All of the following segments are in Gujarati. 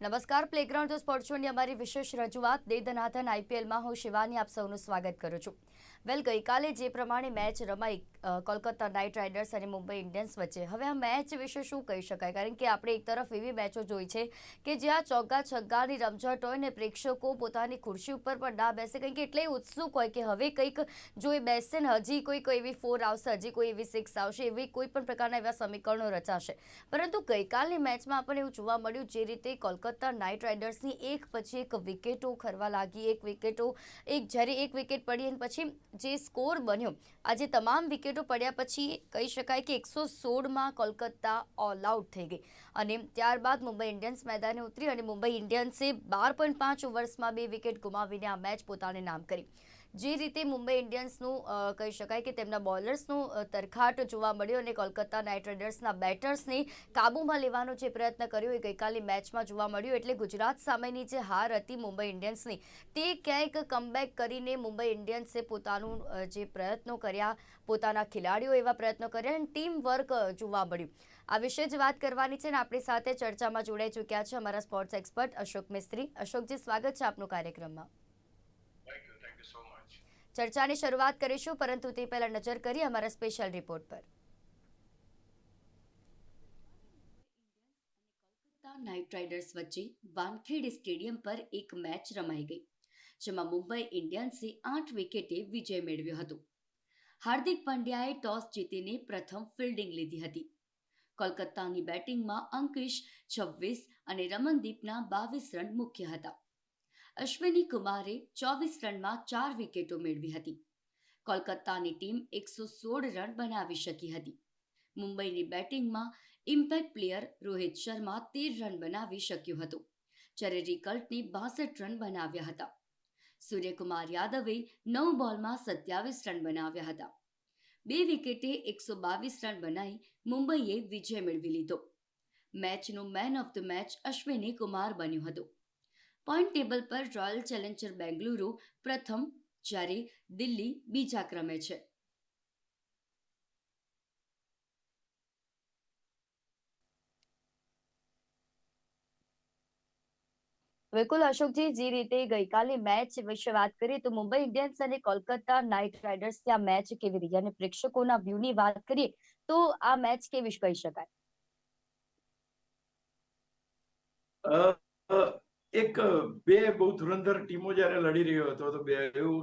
નમસ્કાર, પ્લેગ્રાઉન્ડ તો સ્પોર્ટ શોની અમારી વિશેષ રજૂઆત દે ધનાધન આઈપીએલમાં હું શિવાની આપ સૌનું સ્વાગત કરું છું. ગઈકાલે જે પ્રમાણે મેચ રમાઈ કોલકાતા નાઇટ રાઇડર્સ અને મુંબઈ ઇન્ડિયન્સ વચ્ચે, હવે આ મેચ વિશે શું કહી શકાય? કારણ કે આપણે એક તરફ એવી મેચો જોઈ છે કે જ્યાં ચોગ્ગા છગ્ગાની રમઝટ હોય ને પ્રેક્ષકો પોતાની ખુરશી ઉપર પણ ના બેસે, કારણ કે એટલે ઉત્સુક હોય કે હવે કંઈક જો એ બેસે ને હજી કોઈક એવી 4 આવશે, હજી કોઈ એવી 6 આવશે, એવી કોઈ પણ પ્રકારના એવા સમીકરણો રચાશે. પરંતુ ગઈકાલની મેચમાં આપણને એવું જોવા મળ્યું, જે રીતે કોલકાતા નાઇટ રાઇડર્સની એક પછી એક વિકેટો ખરવા લાગી, જ્યારે એક વિકેટ પડી અને પછી જે સ્કોર બન્યો, આજે તમામ વિકેટો પડ્યા પછી કહી શકાય કે 116માં કોલકાતા ઓલ આઉટ થઈ ગઈ અને ત્યારબાદ મુંબઈ ઇન્ડિયન્સ મેદાને ઉતરી અને મુંબઈ ઇન્ડિયન્સે 12.5 ઓવર્સમાં 2 વિકેટ ગુમાવીને આ મેચ પોતાને નામ કરી. જે રીતે મુંબઈ ઇન્ડિયન્સનું કહી શકાય કે તેમના બોલર્સનું તરખાટ જોવા મળ્યો અને કોલકાતા નાઇટ રાઇડર્સના બેટર્સને કાબૂમાં લેવાનો જે પ્રયત્ન કર્યો એ ગઈકાલની મેચમાં જોવા મળ્યો. એટલે ગુજરાત સામેની જે હાર હતી મુંબઈ ઇન્ડિયન્સની, તે ક્યાંક કમબેક કરીને મુંબઈ ઇન્ડિયન્સે પોતાનું જે પ્રયત્નો કર્યા, પોતાના ખેલાડીઓ એવા પ્રયત્નો કર્યા અને ટીમ વર્ક જોવા મળ્યું. આ વિશે જ વાત કરવાની છે ને આપણી સાથે ચર્ચામાં જોડાઈ ચૂક્યા છે અમારા સ્પોર્ટ્સ એક્સપર્ટ અશોક મિસ્ત્રી. અશોકજી, સ્વાગત છે આપનું કાર્યક્રમમાં. ચર્ચાની શરૂઆત કરીશું, પરંતુ તે પહેલા નજર કરીએ અમારા સ્પેશિયલ રિપોર્ટ પર. કોલકાતા નાઇટ રાઇડર્સ વચ્ચે વાનખેડે સ્ટેડિયમ પર એક મેચ રમાઈ ગઈ, જેમાં મુંબઈ ઇન્ડિયન્સે 8 વિકેટે વિજય મેળવ્યો હતો. હાર્દિક પંડ્યાએ ટોસ જીતીને પ્રથમ ફિલ્ડિંગ લીધી હતી. કોલકાતાની બેટિંગમાં અંકિશ 26 અને રમનદીપના 22 રન મુખ્ય હતા. અશ્વિની કુમારે 24 રનમાં 4 વિકેટો મેળવી હતી. કોલકાતાની ટીમ 116 રન બનાવી શકી હતી. મુંબઈની બેટિંગમાં impact player Rohit Sharma 13 run બનાવી શક્યો હતો, જ્યારે રિકલ્ટને 62 રન બનાવ્યા હતા. સૂર્યકુમાર યાદવે 9 બોલમાં 27 રન બનાવ્યા હતા. 2 વિકેટે 122 રન બનાવી મુંબઈએ વિજય મેળવી લીધો. મેચનો man of the match Ashwini Kumar બન્યો હતો. પોઈન્ટ ટેબલ પર રોયલ ચેલેન્જર બેંગલુરુ પ્રથમ, જ્યારે દિલ્હી બીજા ક્રમે છે. બિલકુલ અશોકજી, જે રીતે ગઈકાલની મેચ વિશે વાત કરીએ તો મુંબઈ ઇન્ડિયન્સ અને કોલકાતા નાઇટ રાઇડર્સ આ મેચ કેવી રહી અને પ્રેક્ષકોના વ્યૂની વાત કરીએ તો આ મેચ કેવી કહી શકાય? એક બે બહુ ધુરંધર ટીમો જયારે લડી રહ્યો હતો, તો બે એવું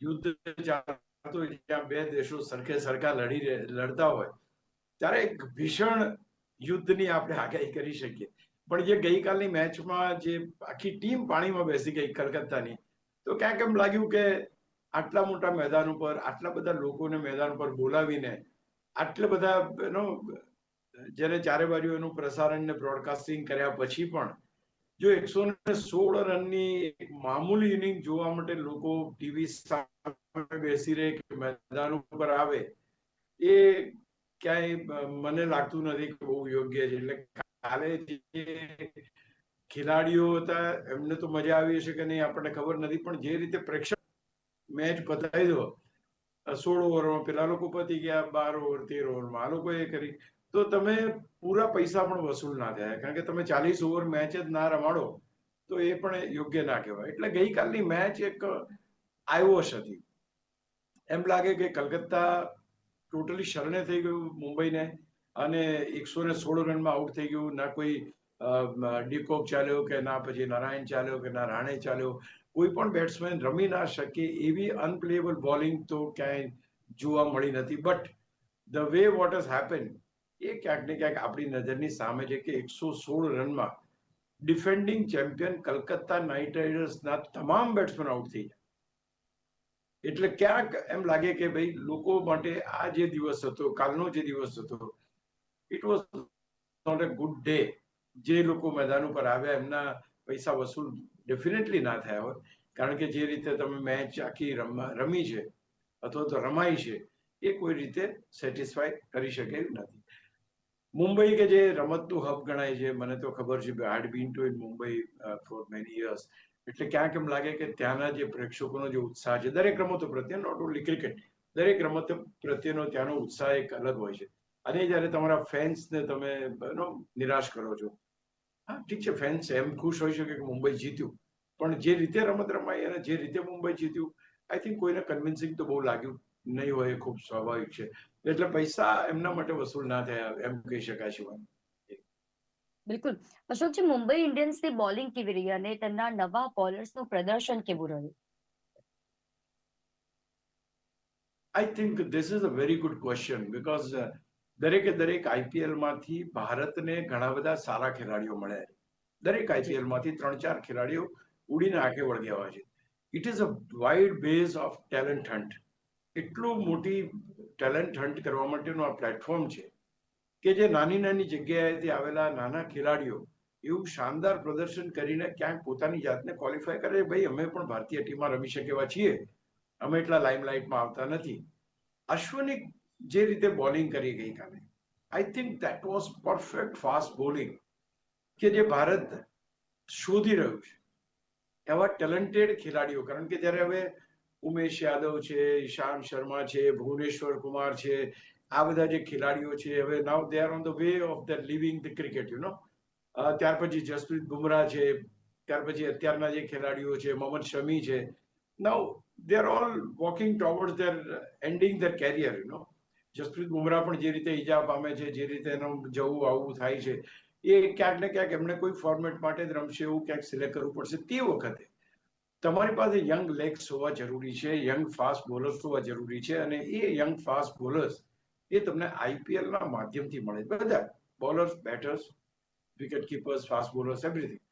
યુદ્ધ ચાલતું હોય જ્યાં બે દેશો સરખે સરખા લડતા હોય, ત્યારે એક ભીષણ યુદ્ધની આપણે આગાહી કરી શકીએ. પણ જે ગઈકાલની મેચમાં જે આખી ટીમ પાણીમાં બેસી ગઈ કલકત્તાની, તો ક્યાંક એમ લાગ્યું કે આટલા મોટા મેદાન ઉપર આટલા બધા લોકોને મેદાન ઉપર બોલાવીને આટલા બધા જ્યારે ચારે બાજુ એનું પ્રસારણ ને બ્રોડકાસ્ટિંગ કર્યા પછી પણ જો 116 રનની એક મામૂલી ઇનિંગ જોવા માટે લોકો ટીવી સામે બેસી રહે કે મેદાન ઉપર આવે, એ ક્યાંય મને લાગતું નથી કે બહુ યોગ્ય છે. એટલે કાલે જે ખેલાડીઓ હતા એમને તો મજા આવી હશે કે નહીં આપણને ખબર નથી, પણ જે રીતે પ્રેક્ષક મેચ પતાવી દો 16 ઓવરમાં, પેલા લોકો પતી ગયા 12 ઓવર 13 ઓવરમાં, આ લોકોએ કરી, તો તમે પૂરા પૈસા પણ વસૂલ ના થાય. કારણ કે તમે 40 ઓવર મેચ જ ના રમાડો તો એ પણ યોગ્ય ના કહેવાય. એટલે ગઈકાલની મેચ એક આઈવોશ હતી. એમ લાગે કે કલકત્તા ટોટલી શરણે થઈ ગયું મુંબઈને અને 116 રનમાં આઉટ થઈ ગયું. ના કોઈ ડીકોક ચાલ્યો કે ના પછી નારાયણ ચાલ્યો કે ના રાણે ચાલ્યો, કોઈ પણ બેટ્સમેન રમી ના શકે એવી અનપ્લેએબલ બોલિંગ તો ક્યાંય જોવા મળી નથી. But the way what has happen એ ક્યાંક ને ક્યાંક આપણી નજરની સામે છે કે 116 રનમાં ડિફેન્ડિંગ ચેમ્પિયન કલકત્તા નાઇટ રાઇડર્સના તમામ બેટ્સમેન આઉટ થઈ જાય. એટલે ક્યાંક એમ લાગે કે ભાઈ લોકો માટે આ જે દિવસ હતો, કાલનો જે દિવસ હતો, it was not a good day. જે લોકો મેદાન ઉપર આવ્યા એમના પૈસા વસૂલ ડેફિનેટલી ના થયા હોય, કારણ કે જે રીતે તમે મેચ આખી રમી છે અથવા તો રમાઈ છે એ કોઈ રીતે સેટિસ્ફાય કરી શકે એમ નથી. મુંબઈ કે જે રમતનું હબ ગણાય છે, મને તો ખબર છે, I had been to in Mumbai for many years. એટલે ક્યાંક એમ લાગે કે ત્યાંના જે પ્રેક્ષકોનો જે ઉત્સાહ છે દરેક રમતો પ્રત્યે, નોટ ઓનલી ક્રિકેટ, દરેક રમત પ્રત્યેનો ત્યાંનો ઉત્સાહ એક અલગ હોય છે. અને જ્યારે તમારા ફેન્સને તમે નિરાશ કરો છો હા ઠીક છે, ફેન્સ એમ ખુશ હોઈ શકે કે મુંબઈ જીત્યું, પણ જે રીતે રમત રમાઈ અને જે રીતે મુંબઈ જીત્યું, આઈ થિંક કોઈને કન્વિન્સિંગ તો બહુ લાગ્યું નહીં હોય, એ ખૂબ સ્વાભાવિક છે. એટલે પૈસા એમના માટે વસૂલ ના થયા એમ કહી શકાય છે. બિલકુલ. અશોકજી, મુંબઈ ઇન્ડિયન્સની બોલિંગ કેવી રહી અને તેમના નવા બોલર્સનું પ્રદર્શન કેવું રહ્યું? I think this is a very good question because દરેકે દરેક આઈપીએલ માંથી ભારતને ઘણા બધા સારા ખેલાડીઓ મળ્યા. દરેક આઈપીએલ માંથી 3-4 ખેલાડીઓ ઉડીને આગે વળગ્યા હોય છે. It is a wide base of talent hunt. એટલું મોટી ટેલેન્ટ હન્ટ કરવા માટેનું આ પ્લેટફોર્મ છે કે જે નાની નાની જગ્યાએથી આવેલા નાના ખેલાડીઓ એવું શાનદાર પ્રદર્શન કરીને ક્યાંક પોતાની જાતને ક્વોલિફાય કરે, ભાઈ અમે પણ ભારતીય ટીમમાં રમી શકે એવા છીએ, અમે એટલા લાઇમલાઇટમાં આવતા નથી. અશ્વની જે રીતે બોલિંગ કરી ગઈકાલે, I think that was perfect fast bowling કે જે ભારત શોધી રહ્યું છે એવા ટેલેન્ટેડ ખેલાડીઓ. કારણ કે જ્યારે હવે ઉમેશ યાદવ છે, ઈશાંત શર્મા છે, ભુવનેશ્વર કુમાર છે, આ બધા જે ખેલાડીઓ છે, હવે now they are on the way of the leaving the cricket ત્યાર પછી જસપ્રીત બુમરાહ છે, ત્યાર પછી અત્યારના જે ખેલાડીઓ છે, મોહમ્મદ શમી છે, નાઉ they are all walking towards their ending their career. Jasprit Bumrah પણ જે રીતે ઈજા પામે છે, જે રીતે એનું જવું આવવું થાય છે, એ ક્યાંક ને ક્યાંક એમને કોઈ ફોર્મેટ માટે જ રમશે એવું ક્યાંક સિલેક્ટ કરવું પડશે. તે વખતે તમારી પાસે યંગ લેગ્સ હોવા જરૂરી છે, યંગ ફાસ્ટ બોલર્સ હોવા જરૂરી છે, અને એ યંગ ફાસ્ટ બોલર્સ એ તમને આઈપીએલ ના માધ્યમથી મળે. બધા bowlers, betters, wicket keepers, fast bowlers, everything.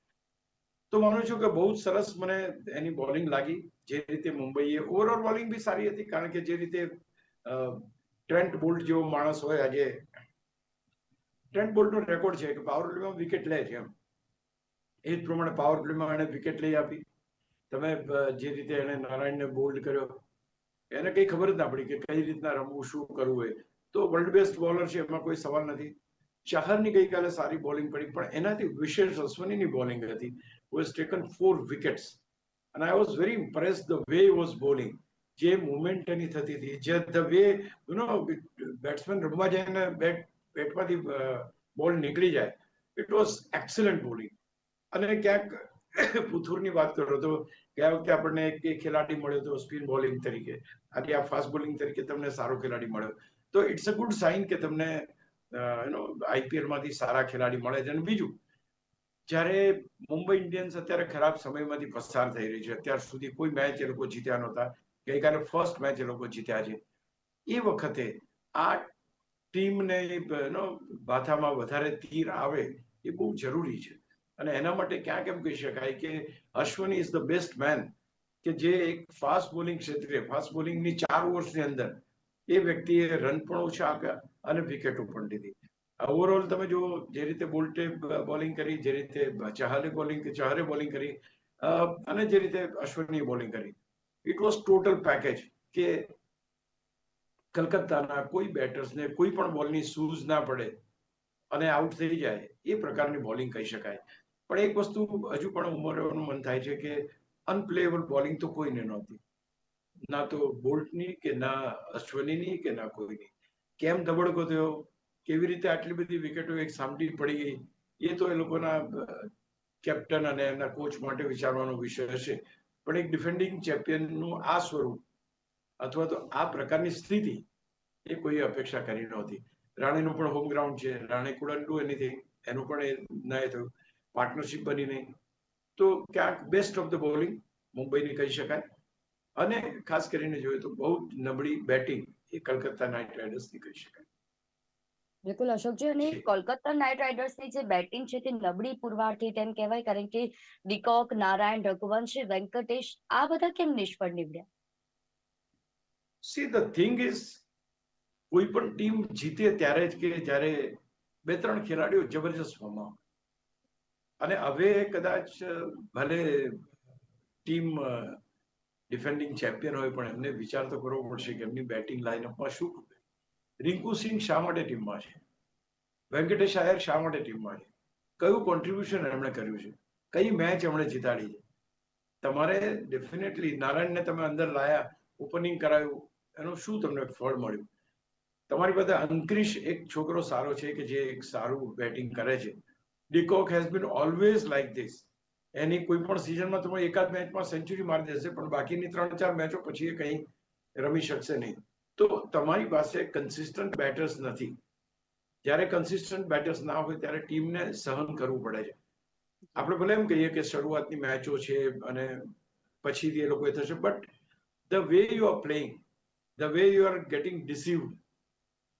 તો માનું છું કે બહુ જ સરસ મને એની બોલિંગ લાગી. જે રીતે મુંબઈએ ઓવરઓલ બોલિંગ બી સારી હતી, કારણ કે જે રીતે ટ્રેન્ટ બોલ્ટ જેવો માણસ હોય, આજે ટ્રેન્ટ બોલ્ટનો રેકોર્ડ છે કે પાવર પ્લેમાં વિકેટ લે છે એમ, એ જ પ્રમાણે પાવર પ્લેમાં એને વિકેટ લઈ આપી. તમે જે રીતે એને નારાયણને બોલ્ડ કર્યો, એને કઈ ખબર જ ના પડી કે કઈ રીતના રમવું, શું કરવું હોય. તો વર્લ્ડ બેસ્ટ બોલર છે, એમાં કોઈ સવાલ નથી. ચાહરની ગઈકાલે સારી બોલિંગ પડી, પણ એનાથી વિશેષ અશ્વનીની બોલિંગ હતી. who has taken 4 wickets and I was very impressed the way he was bowling. જે મુવમેન્ટ એની થતી હતી, જે ધ વે બેટ્સમેન રમવા જાય ને બેટમાંથી બોલ નીકળી જાય, ઇટ વોઝ એક્સલન્ટ બોલિંગ. અને ક્યાંક પુથુરની વાત કરો તો ગયા વખતે આપણને એક ખેલાડી મળ્યો હતો સ્પિન બોલિંગ તરીકે, આજે આ ફાસ્ટ બોલિંગ તરીકે તમને સારો ખેલાડી મળ્યો, તો ઇટ્સ અ ગુડ સાઇન કે તમને આઈપીએલ માંથી સારા ખેલાડી મળે છે. અને બીજું, જ્યારે મુંબઈ ઇન્ડિયન્સ અત્યારે ખરાબ સમયમાંથી પસાર થઈ રહી છે, અત્યાર સુધી કોઈ મેચ એ લોકો જીત્યા નહોતા, ગઈકાલે ફર્સ્ટ મેચ એ લોકો જીત્યા છે, એ વખતે આ ટીમને માથામાં વધારે તીર આવે એ બહુ જરૂરી છે. અને એના માટે ક્યાંક એમ કહી શકાય કે અશ્વની ઇઝ ધ બેસ્ટ મેન, કે જે એક ફાસ્ટ બોલિંગ ક્ષેત્રે ફાસ્ટ બોલિંગની 4 ઓવર્સની અંદર એ વ્યક્તિએ રન પણ ઓછા આપ્યા અને વિકેટો પણ લીધી. ઓવરઓલ તમે જો જે રીતે બોલ્ટે બોલિંગ કરી, જે રીતે ચહરે બોલિંગ કરી, અને જે રીતે અશ્વનીએ બોલિંગ કરી, ઇટ વોઝ ટોટલ પેકેજ કે કલકત્તાના કોઈ બેટર્સને કોઈ પણ બોલની સૂઝ ના પડે અને આઉટ થઈ જાય, એ પ્રકારની બોલિંગ કહી શકાય. પણ એક વસ્તુ હજુ પણ ઉમેરવાનું મન થાય છે કે અનપ્લેએબલ બોલિંગ તો કોઈને નહોતી, ના તો બોલ્ટની કે ના અશ્વનીની કે ના કોઈની. કેમ ધબડકો થયો, કેવી રીતે આટલી બધી વિકેટો એક સામટી પડી ગઈ, એ તો એ લોકોના કેપ્ટન અને એમના કોચ માટે વિચારવાનો વિષય હશે. પણ એક ડિફેન્ડિંગ ચેમ્પિયનનું આ સ્વરૂપ અથવા તો આ પ્રકારની સ્થિતિ એ કોઈ અપેક્ષા કરી નહોતી. રાણીનું પણ હોમ ગ્રાઉન્ડ છે, રાણી કુડન્ટ ડુ એનીથિંગ, એનું પણ એ ના થયું, પાર્ટનરશિપ બની નહીં. તો ક્યાંક બેસ્ટ ઓફ ધ બોલિંગ મુંબઈની કહી શકાય. અને ખાસ કરીને જોઈએ તો બહુ નબળી બેટિંગ એ કલકત્તા નાઇટ રાઇડર્સની કહી શકાય. બિલકુલ અશોકજી, અને કોલકાતા નાઇટ રાઇડર્સની જે બેટિંગ છે તે નબળી પુરવારથી તેમ કહેવાય, કારણ કે ડીકોક, નારાયણ, રઘુવંશી, વેંકટેશ આ બધા કેમ નિષ્ફળ નીવડ્યા? સી ધ થિંગ ઇઝ, કોઈ પણ ટીમ જીતે ત્યારે જ કે જ્યારે 2-3 ખેલાડીઓ જબરજસ્ત ફોર્મમાં. અને હવે કદાચ ભલે ટીમ ડિફેન્ડિંગ ચેમ્પિયન હોય, પણ એમને વિચાર તો કરવો પડશે કે એમની બેટિંગ લાઇનઅપમાં શું ખબર. રિંકુ સિંહ શા માટે ટીમમાં છે, વેંકટેશ આયર શા માટે ટીમમાં છે, કયું કોન્ટ્રીબ્યુશન એમણે કર્યું છે, કઈ મેચ એમણે જીતાડી છે. તમારે ડેફિનેટલી નારાયણને તમે અંદર લાયા, ઓપનિંગ કરાયું, એનું શું તમને ફળ મળ્યું? તમારી પાસે અંકરીશ એક છોકરો સારો છે કે જે એક સારું બેટિંગ કરે છે, de Kock has been always like this. એની કોઈ પણ સિઝનમાં તમે એકાદ મેચમાં સેન્ચુરી મારી દેશે, પણ બાકીની 3-4 મેચો પછી એ કંઈ રમી શકશે નહીં. તો તમારી પાસે કન્સિસ્ટન્ટ બેટર્સ નથી. જ્યારે કન્સિસ્ટન્ટ બેટર્સ ના હોય ત્યારે ટીમને સહન કરવું પડે છે. આપણે ભલે એમ કહીએ કે શરૂઆતની મેચો છે અને પછીથી એ લોકો થશે, but the way you are playing, the way you are getting deceived,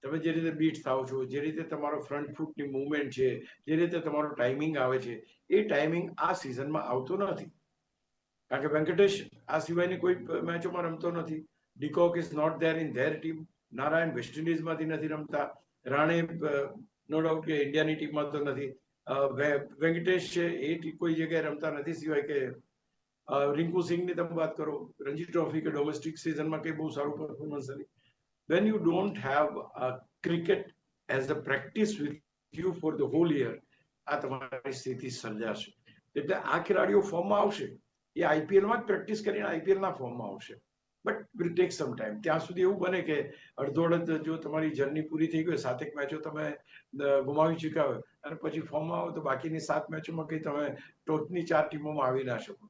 તમે જે રીતે બીટ થાવ છો, જે રીતે તમારો ફ્રન્ટ ફૂટની મૂવમેન્ટ છે, જે રીતે તમારો ટાઈમિંગ આવે છે, એ ટાઈમિંગ આ સિઝનમાં આવતો નથી. કારણ કે વેંકટેશ આ સિવાયની કોઈ મેચોમાં રમતો નથી. De Kock is not there in their team. Narayan west ઇન્ડિઝમાંથી નથી રમતા. રાણે નો ડાઉટ કે ઇન્ડિયાની ટીમમાં તો નથી. વેંકટેશ છે એ કોઈ જગ્યાએ રમતા નથી, સિવાય કે રિંકુ સિંઘની તમે વાત કરો, રણજી ટ્રોફી કે ડોમેસ્ટિક સિઝનમાં કઈ બહુ સારું પરફોર્મન્સ નથી. When you don't have a cricket as a practice with you for the whole year, આ તમારી સ્થિતિ સર્જાશે. એટલે આ ખેલાડીઓ ફોર્મમાં આવશે, એ આઈપીએલમાં જ પ્રેક્ટિસ કરીને આઈપીએલના ફોર્મમાં આવશે, but will take some time. ત્યાં સુધી એવું બને કે અડધોઅડધ જો તમારી જર્ની પૂરી થઈ ગઈ, 7 મેચો તમે ગુમાવી ચૂક્યા હોય અને પછી ફોર્મમાં આવો તો બાકીની 7 મેચોમાં કઈ તમે ટોચની 4 ટીમોમાં આવી ના શકો.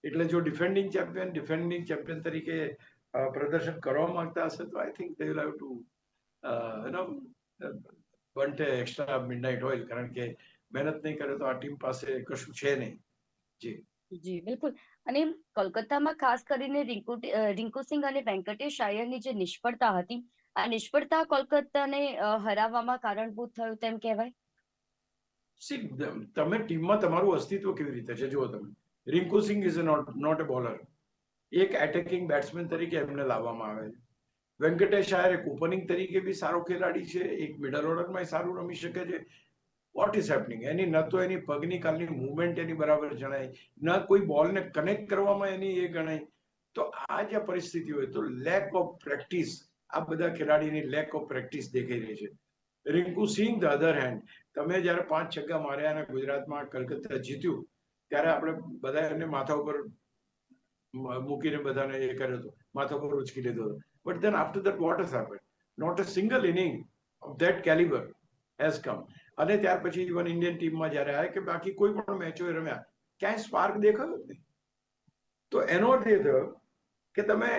એટલે જો ડિફેન્ડિંગ ચેમ્પિયન તરીકે પ્રદર્શન કરવા માંગતા હશે તો I think they will have to બન્ટ એક્સ્ટ્રા મિડનાઇટ ઓઇલ, કારણ કે મહેનત નહીં કરે તો આ ટીમ પાસે કશું છે નહીં. જી બિલકુલ. અને કોલકાતામાં ખાસ કરીને રિંકુ સિંઘ અને વેંકટેશ અય્યરની જે નિષ્ફળતા હતી, આ નિષ્ફળતા કોલકાતાને હરાવવામાં કારણભૂત થયું તેમ કહેવાય. તમે ટીમમાં તમારું અસ્તિત્વ કેવી રીતે છે જુઓ તમે. Rinku Singh is not a bowler. એક એટેકિંગ બેટ્સમેન તરીકે એમને લાવવામાં આવે છે. વેંકટેશ આયર એક ઓપનિંગ તરીકે બી સારો ખેલાડી છે, એક મિડલ ઓર્ડરમાં સારું રમી શકે છે. What is happening? એની ન તો એની પગની કાલની મૂવમેન્ટ એની બરાબર જણાય, ન કોઈ બોલને કનેક્ટ કરવામાં એની એ ગણાય. તો આ જે પરિસ્થિતિ હોય તો લેક ઓફ પ્રેક્ટિસ, આ બધા ખેલાડીની લેક ઓફ પ્રેક્ટિસ દેખાઈ રહી છે. Rinku Singh the other hand, તમે જ્યારે 5 છગ્ગા માર્યા અને ગુજરાતમાં કલકત્તા જીત્યું ત્યારે આપણે બધા એને માથા ઉપર મૂકીને બધાને એ કર્યો હતો, માથા પર ઉચકી લીધો હતો. But then after that what has happened? Not a single inning of that calibre has come. અને ત્યાર પછી ઇવન ઇન્ડિયન ટીમમાં જ્યારે આવ્યા કે બાકી કોઈ પણ મેચો રમ્યા, ક્યાંય સ્પાર્ક દેખાયો જ નહીં. તો એનો અર્થ એ થયો કે તમે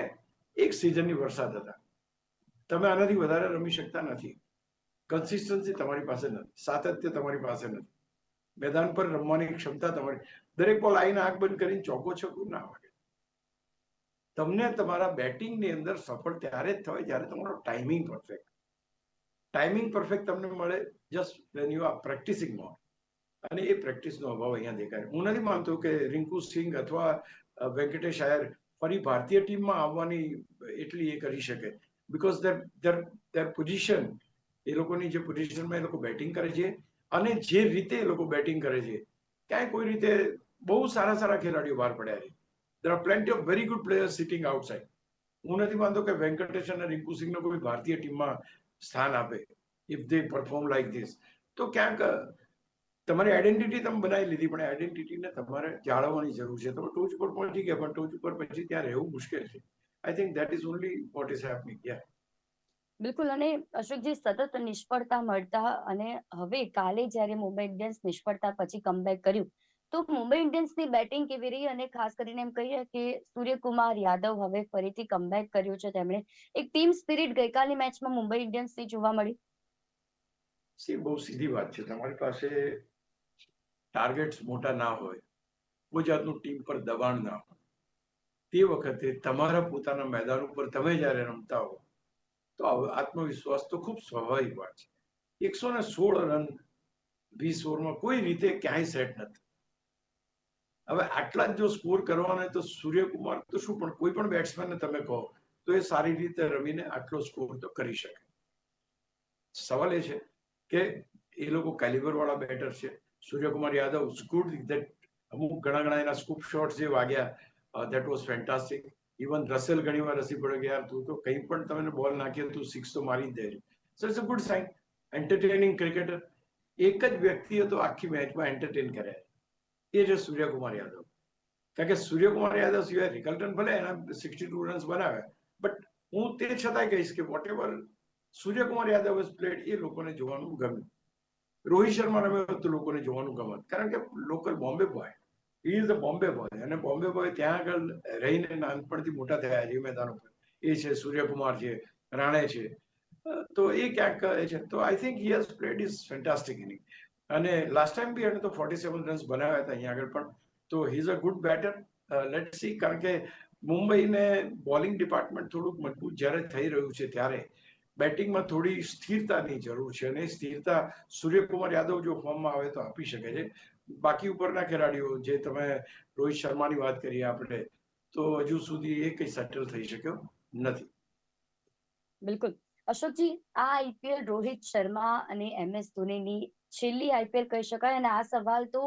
એક સિઝનની વરસાદ હતા, તમે આનાથી વધારે રમી શકતા નથી. કન્સિસ્ટન્સી તમારી પાસે નથી, સાતત્ય તમારી પાસે નથી, મેદાન પર રમવાની ક્ષમતા તમારી, દરેક બોલ આવીને આંખ બંધ કરીને ચોકો છક્કો ના વાગે. તમને તમારા બેટિંગની અંદર સફળ ત્યારે જ થવાય જ્યારે તમારો ટાઈમિંગ પરફેક્ટ તમને મળે just when you are practising more. અને એ પ્રેક્ટિસનો અભાવ અહીંયા દેખાય. હું નથી માનતો કે રિંકુ સિંઘ અથવા વેંકટેશ અય્યર ફરી ભારતીય ટીમમાં આવવાની એટલી એ કરી શકે, બીકોઝ ધેર પોઝિશન, એ લોકોની જે પોઝિશનમાં એ લોકો બેટિંગ કરે છે અને જે રીતે એ લોકો બેટિંગ કરે છે, ક્યાંય કોઈ રીતે બહુ સારા ખેલાડીઓ બહાર પડ્યા છે. There are plenty of very good players sitting outside. હું નથી માનતો કે વેંકટેશ અને રિંકુ સિંઘને કોઈ ભારતીય ટીમમાં સ્થાન આપે if they perform like this. તો ક્યાંક તમારી આઈડેન્ટિટી તમે બનાવી લીધી, પણ આઈડેન્ટિટીને તમારે જાળવવાની જરૂર છે. તમે ટોચ ઉપર પહોંચી ગયા, પણ ટોચ ઉપર પછી ત્યાં રહેવું મુશ્કેલ છે. I think that is only what is happening. બિલકુલ. અને અશોકજી, સતત નિષ્ફળતા મળતા અને હવે કાલે જ્યારે મુંબઈ ઇન્ડિયન્સ નિષ્ફળતા પછી કમબેક કર્યું, તો મુંબઈ ઇન્ડિયન્સની બેટિંગ કેવી રહી? અને ખાસ કરીને એમ કહીએ કે સૂર્યકુમાર યાદવ હવે ફરીથી કમબેક કર્યું છે તેમણે, એક ટીમ સ્પિરિટ ગઈકાલની મેચમાં મુંબઈ ઇન્ડિયન્સની જોવા મળી. બહુ સીધી વાત છે. તમારી પાસે ટાર્ગેટ્સ મોટા ના હોય, કોઈ જાતનું ટીમ પર દબાણ ના હોય, તે વખતે તમારા પોતાના મેદાન ઉપર તમે જ્યારે રમતા હો તો આત્મવિશ્વાસ તો ખૂબ સ્વાભાવિક વાત છે. 116 રન 20 ઓવરમાં કોઈ રીતે ક્યાંય સેટ નથી. હવે આટલા જ જો સ્કોર કરવાના તો સૂર્યકુમાર તો શું, પણ કોઈ પણ બેટ્સમેનને તમે કહો તો એ સારી રીતે રમીને આટલો સ્કોર તો કરી શકે. સવાલ એ છે કે એ લોકો કેલિબર વાળા બેટર છે. સૂર્યકુમાર યાદવ ગુડ, ધેટ અમુક ઘણા એના સ્કૂપ શોટ્સ જે વાગ્યા, that was fantastic. Even Russell ઘણી વાર હસી પડે કે યાર તું તો કંઈ પણ તમે બોલ નાખીએ તું 6 તો મારી જ દે છે. So it's a good sign. Entertaining cricketer. એક જ વ્યક્તિએ તો આખી મેચમાં એન્ટરટેન કર્યા, એ છે સૂર્યકુમાર યાદવ. કારણ કે સૂર્યકુમાર યાદવ સિવાય રિકલ્ટન ભલે એના 62 રન્સ બનાવ્યા, બટ હું તે છતાંય કહીશ કે whatever Suryakumar Yadav has played, એ લોકોને જોવાનું ગમ્યું. રોહિત શર્મા રમ્યો તો લોકોને જોવાનું ગમત, કારણ કે local Bombay boy, he is the Bombay boy, અને બોમ્બે બોય ત્યાં આગળ રહીને નાનપણથી મોટા થયા છે એ મેદાન ઉપર. એ છે સૂર્યકુમાર છે, રાણે છે, તો એ ક્યાંક છે. તો I think he has played is fantastic inning. અને લાસ્ટ ટાઈમ બી એને તો 47 રન્સ બનાવ્યા હતા અહીંયા આગળ પણ. તો he is a good batter. Let see, કારણ કે મુંબઈને બોલિંગ ડિપાર્ટમેન્ટ થોડુંક મજબૂત જ્યારે થઈ રહ્યું છે ત્યારે બેટિંગમાં થોડી સ્થિરતાની જરૂર છે, અને સ્થિરતા સૂર્યકુમાર યાદવ જો ફોર્મમાં આવે તો આપી શકે છે. બાકી ઉપરના ખેલાડીઓ, જે તમે રોહિત શર્માની વાત કરીએ આપણે, તો હજુ સુધી એ કંઈ સેટલ થઈ શક્યો નથી. બિલકુલ. અશોકજી, આ આઈપીએલ રોહિત શર્મા અને MS ધોનીની છેલ્લી આઈપીએલ કહી શકાય, અને આ સવાલ તો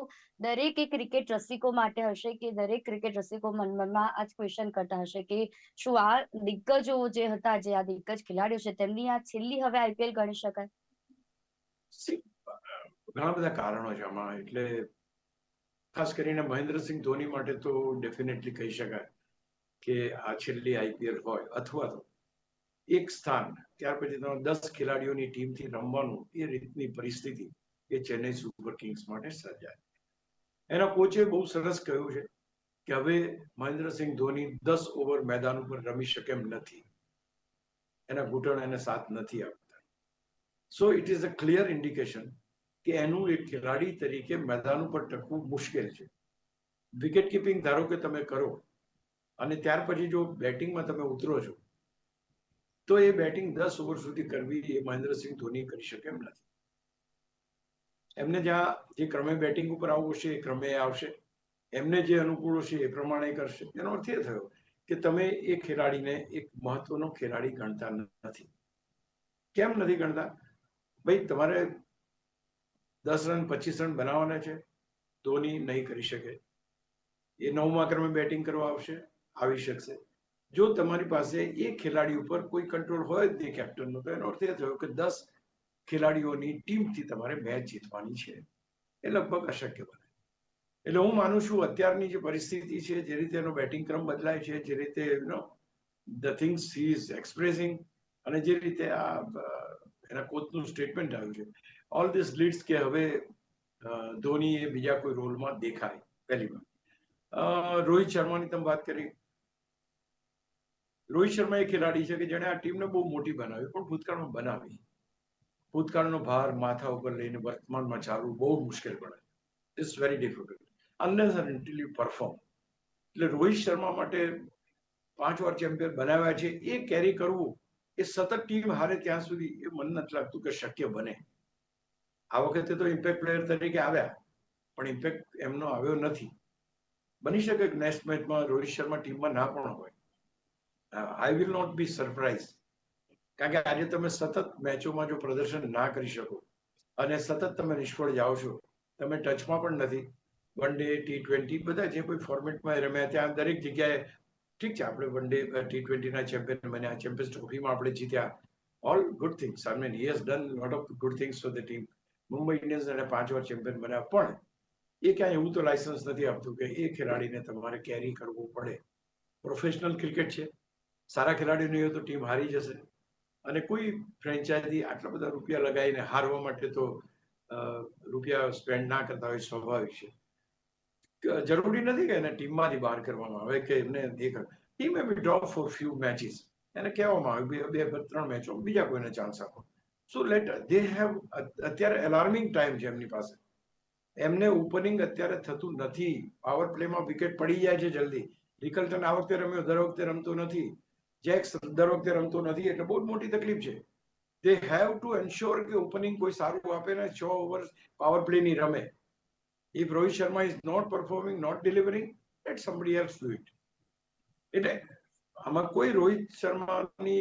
દરેક ક્રિકેટ રસિકો માટે હશે કે દરેક ક્રિકેટ રસિકો મનમાં આ જ ક્વેશ્ચન કરતા હશે કે શું આ દિગ્ગજો જે હતા, જે આ દિગ્ગજ ખેલાડીઓ છે, તેમની આ છેલ્લી હવે આઈપીએલ ગણી શકાય? ઘણા બધા કારણો છે આમાં. એટલે ખાસ કરીને મહેન્દ્રસિંહ ધોની માટે તો ડેફિનેટલી કહી શકાય કે આ છેલ્લી આઈપીએલ હોય, અથવા તો એક સ્થાન, ત્યાર પછી તમે 10 ખેલાડીઓની ટીમથી રમવાનું એ રીતની પરિસ્થિતિ એ ચેન્નઈ સુપર કિંગ્સ માટે સર્જાય. એના કોચે બહુ સરસ કહ્યું છે કે હવે મહેન્દ્રસિંહ ધોની 10 ઓવર મેદાન ઉપર રમી શકે એમ નથી, એના ઘૂંટણ એને સાથ નથી આપતા. So it is a clear indication કે એનું એક ખેલાડી તરીકે મેદાન ઉપર ટકવું મુશ્કેલ છે. વિકેટ કીપિંગ ધારો કે તમે કરો અને ત્યાર પછી જો બેટિંગમાં તમે ઉતરો છો, તો એ બેટિંગ 10 ઓવર સુધી કરવી એ મહેન્દ્રસિંહ ધોની કરી શકે એમ નથી. એમને જ્યાં જે ક્રમે બેટિંગ ઉપર આવવું હશે એ ક્રમે આવશે, એમને જે અનુકૂળ હશે એ પ્રમાણે કરશે. એનો અર્થ એ થયો કે તમે એ ખેલાડીને એક મહત્વનો ખેલાડી ગણતા નથી. કેમ નથી ગણતા? ભાઈ, તમારે 10 રન 25 રન બનાવવાના છે, ધોની નહીં કરી શકે. એ 9મા ક્રમે બેટિંગ કરવા આવશે, આવી શકશે. જો તમારી પાસે એક ખેલાડી ઉપર કોઈ કંટ્રોલ હોય જ નહીં કેપ્ટનનો, તો એનો અર્થ એ થયો કે 10 ખેલાડીઓની ટીમથી તમારે મેચ જીતવાની છે, એ લગભગ અશક્ય બને. એટલે હું માનું છું અત્યારની જે પરિસ્થિતિ છે, જે રીતે એનો બેટિંગ ક્રમ બદલાય છે, જે રીતે the things he is expressing, અને જે રીતે આ એના કોચનું સ્ટેટમેન્ટ આવ્યું છે, ઓલ ધીસ લીડ્સ કે હવે ધોની એ બીજા કોઈ રોલમાં દેખાય. પહેલી વાત. રોહિત શર્માની તમે વાત કરી. રોહિત શર્મા એ ખેલાડી છે કે જેણે આ ટીમને બહુ મોટી બનાવી, પણ ભૂતકાળમાં બનાવી. ભૂતકાળનો ભાર માથા ઉપર લઈને વર્તમાનમાં ચાલવું બહુ મુશ્કેલ પડે. It's very difficult unless and until you perform. એટલે રોહિત શર્મા માટે 5 વાર ચેમ્પિયન બનાવ્યા છે, એ કેરી કરવું, એ સતત ટીમ હારે ત્યાં સુધી, એ મને નથી લાગતું કે શક્ય બને. આ વખતે તો ઇમ્પેક્ટ પ્લેયર તરીકે આવ્યા, પણ ઇમ્પેક્ટ એમનો આવ્યો નથી. બની શકે કે નેક્સ્ટ મેચમાં રોહિત શર્મા ટીમમાં ના પણ હોય. I will not be surprise, કારણ કે આજે તમે સતત મેચોમાં જો પ્રદર્શન ના કરી શકો અને સતત તમે નિષ્ફળ જાઓ છો, તમે ટચમાં પણ નથી. વન ડે, T20 બધા જે કોઈ ફોર્મેટમાં રમ્યા ત્યાં દરેક જગ્યાએ ઠીક છે, આપણે વન ડે T20ના ચેમ્પિયન બન્યા, ચેમ્પિયન્સ ટ્રોફીમાં આપણે જીત્યા, all good things. I mean he has done lot of good things for the team. Mumbai Indians એને 5 વાર ચેમ્પિયન બન્યા, પણ એ ક્યાંય એવું તો લાયસન્સ નથી આપતું કે એ ખેલાડીને તમારે કેરી કરવું પડે. પ્રોફેશનલ ક્રિકેટ છે, સારા ખેલાડીઓ નહીં હોય તો ટીમ હારી જશે, અને કોઈ ફ્રેન્ચાઇઝી આટલા બધા રૂપિયા લગાવીને હારવા માટે તો રૂપિયા સ્પેન્ડ ના કરતા હોય, સ્વાભાવિક છે. જરૂરી નથી કે એને ટીમમાંથી બહાર કરવામાં આવે કે એમને ટીમ મે બી ડ્રોપ ફોર ફ્યુ મેચીસ, એને કહેવામાં આવે 2-3 મેચો બીજા કોઈને ચાન્સ આપો. So let they have. અત્યારે એલાર્મિંગ ટાઈમ છે એમની પાસે. એમને ઓપનિંગ અત્યારે થતું નથી. પાવર પ્લેમાં વિકેટ પડી જાય છે જલ્દી. રિકલ્ટન આ વખતે રમ્યો, દર વખતે રમતો નથી. જેક્સ દર વખતે રમતો નથી, એટલે બહુ મોટી તકલીફ છે. દે હેવ ટુ એન્શ્યોર કે ઓપનિંગ કોઈ સારું આપે ને 6 ઓવર પાવર પ્લેની રમે. If Rohit Sharma is not performing, not delivering, let somebody else do it. એટલે આમાં કોઈ રોહિત શર્માની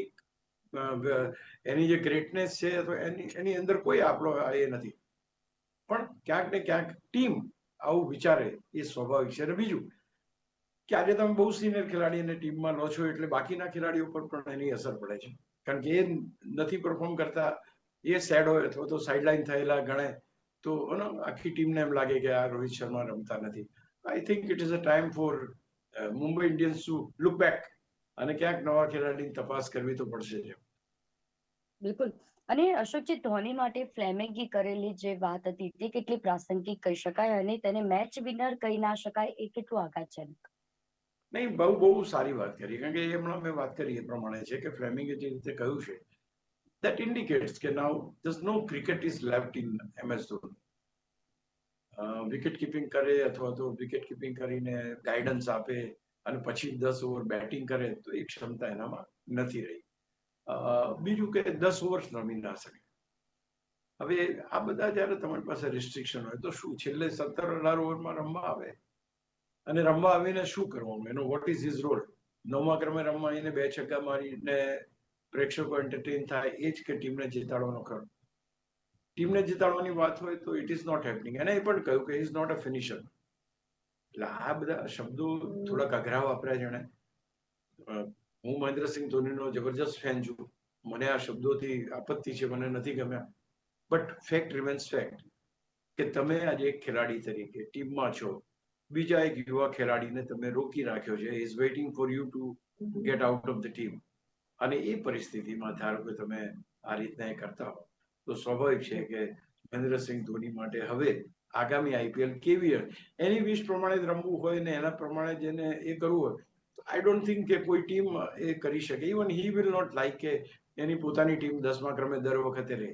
એની જે ગ્રેટનેસ છે તો એની અંદર કોઈ આપણો એ નથી, પણ ક્યાંક ને ક્યાંક ટીમ આવું વિચારે એ સ્વાભાવિક છે. અને બીજું કે આજે તમે બહુ સિનિયર ખેલાડીને ટીમમાં લો છો, એટલે બાકીના ખેલાડીઓ પર પણ એની અસર પડે છે, કારણ કે એ નથી પરફોર્મ કરતા, એ સેડ હોય અથવા તો સાઇડલાઇન થયેલા ગણે, તો આખી ટીમને એમ લાગે કે આ રોહિત શર્મા રમતા નથી. I think it is a time for Mumbai Indians to look back અને ક્યાંક નવા ખેલાડીની તપાસ કરવી તો પડશે જ. બિલકુલ. અને અશોકજી, ધોની માટે ફ્લેમિંગે કરેલી જે વાત હતી તે કેટલી પ્રાસંગિક કહી શકાય અને તેને મેચ વિનર કહી ના શકાય એ કેટલું આઘાતજનક? નહીં, બહુ બહુ સારી વાત કરી, કારણ કે એ હમણાં મેં વાત કરી એ પ્રમાણે છે કે ફ્લેમિંગે જે રીતે કહ્યું છે, that indicates કે now there's no cricket is left in MS Dhoni. Wicket keeping કરે અથવા તો વિકેટ કીપિંગ કરીને ગાઈડન્સ આપે અને પછી 10 ઓવર બેટિંગ કરે તો એ ક્ષમતા એનામાં નથી રહી. બીજું કે 10 ઓવર રમી ના શકે. હવે આ બધા જયારે તમારી પાસે રિસ્ટ્રિક્શન હોય તો શું છેલ્લે 17-18 ઓવરમાં રમવા આવે અને રમવા આવીને શું કરવાનું, એનો વોટ ઇઝ હિઝ રોલ? 9મા ક્રમે રમવા આવીને 2 છગ્ગા મારીને પ્રેક્ષકો એન્ટરટેન થાય એ જ કે ટીમને જીતાડવાનો ખરો? ટીમને જીતાડવાની વાત હોય તો ઇટ ઇઝ નોટ હેપનિંગ. એને એ પણ કહ્યું કે ઇઝ નોટ અ ફિનિશર. એટલે આ બધા શબ્દો થોડાક અઘરા વાપર્યા જેણે. હું મહેન્દ્રસિંહ ધોનીનો જબરજસ્ત ફેન છું, મને આ શબ્દોથી આપત્તિ છે, મને નથી ગમ્યા. બટ ફેક્ટ રિમેન્સ ફેક્ટ કે તમે આજે એક ખેલાડી તરીકે ટીમમાં છો, બીજા એક યુવા ખેલાડીને તમે રોકી રાખ્યો છે, is waiting for you to get out of the team, અને એ પરિસ્થિતિમાં ધારો કે તમે આ રીતના એ કરતા હો તો સ્વાભાવિક છે કે મહેન્દ્રસિંહ ધોની માટે હવે આગામી આઈપીએલ કેવી હોય, એની વિશ પ્રમાણે જ રમવું હોય ને એના પ્રમાણે જેને એ કરવું હોય, આઈ ડોન્ટ થિંક કે કોઈ ટીમ એ કરી શકે. Even he will not like કે એની પોતાની ટીમ 10મા ક્રમે દર વખતે રહે,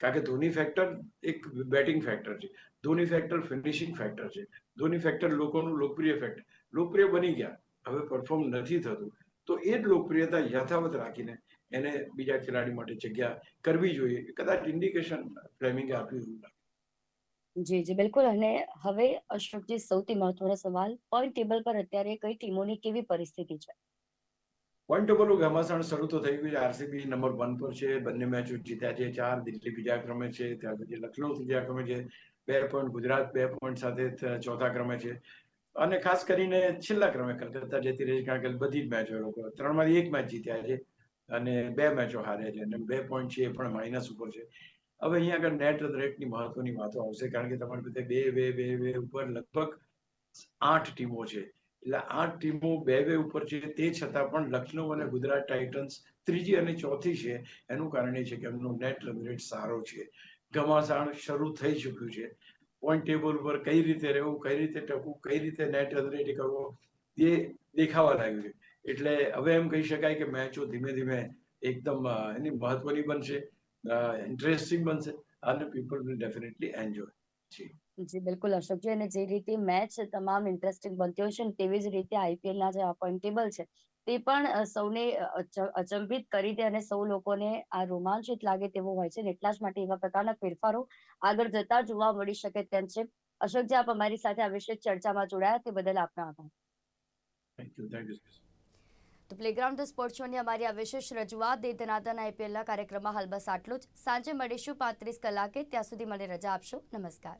કારણ કે ધોની ફેક્ટર એક બેટિંગ ફેક્ટર છે, ધોની ફેક્ટર ફિનિશિંગ ફેક્ટર છે, ધોની ફેક્ટર લોકોનું લોકપ્રિય ફેક્ટર. લોકપ્રિય બની ગયા, હવે પરફોર્મ નથી થતું, તો એ જ લોકપ્રિયતા યથાવત રાખીને એને બીજા ખેલાડી માટે જગ્યા કરવી જોઈએ. કદાચ ઇન્ડિકેશન ફ્લેમિંગે આપ્યું. જી જી બિલકુલ. અને હવે અશોકજી, સૌથી મહત્વનો સવાલ, પોઈન્ટ ટેબલ પર અત્યારે કઈ ટીમોની કેવી પરિસ્થિતિ છે? પોઈન્ટ ટેબલનું ઘમાસાણ શરૂ તો થઈ ગયું છે. આરસીબી નંબર 1 પર છે, બંને મેચો જીત્યા છે 4. દિલ્હી બીજા ક્રમે છે, ત્યાર પછી લખનઉ ત્રીજા ક્રમે છે 2 પોઈન્ટ, ગુજરાત 2 પોઈન્ટ સાથે ચોથા ક્રમે છે, અને ખાસ કરીને છેલ્લા ક્રમે કલકત્તા જતી રહી, કારણ કે બધી જ મેચો લોકો 3માંથી 1 મેચ જીત્યા છે અને 2 મેચો હાર્યા છે અને 2 પોઈન્ટ છે એ પણ માઇનસ ઉપર છે. હવે અહીંયા આગળ નેટ રેટની મહત્વની વાતો આવશે, કારણ કે તમારી પાસે 2 ઉપર લગભગ 8 ટીમો છે. એટલે 8 ટીમો 2 ઉપર છે, તે છતાં પણ લખનઉ અને ગુજરાત ટાઇટન્સ ત્રીજી અને ચોથી છે. એનું કારણ એ છે કે એમનો નેટ રન રેટ સારો છે, ઘમાસાણ શરૂ થઈ ચૂક્યું છે. પોઈન્ટ ટેબલ પર કઈ રીતે રહેવું, કઈ રીતે ટકવું, કઈ રીતે નેટ રન રેટ કરવો, એ દેખાવા લાગ્યું છે. એટલે હવે એમ કહી શકાય કે મેચો ધીમે ધીમે એકદમ એની મહત્વની બનશે, ઇન્ટરેસ્ટિંગ બનશે અને પીપલ વિલ ડેફિનેટલી એન્જોય. જી જી બિલકુલ અશોકજી. અને જે રીતે મેચ તમામ ઇન્ટરેસ્ટિંગ બનતી હોય છે ને તેવી જ રીતે આઈપીએલના જે પોઈન્ટ ટેબલ છે તે પણ સૌને અચંબિત કરી દે અને સૌ લોકોને આ રોમાંચિત લાગે તેવું હોય છે, ને એટલા જ માટે એવા પ્રકારના ફેરફારો આગળ જતા જોવા મળી શકે તેમ છે. અશોકજી, આપ અમારી સાથે આ વિશે ચર્ચામાં જોડાયા તે બદલ આપનો આભાર. Thank you, thank you. તો પ્લેગ્રાઉન્ડ ધ સ્પોર્ટ્સ શોની અમારી આ વિશેષ રજૂઆત દે ધનાધન આઈપીએલના કાર્યક્રમમાં હાલ બસ આટલું જ. સાંજે મળીશું 35 કલાકે. ત્યાં સુધી મને રજા આપશો. નમસ્કાર.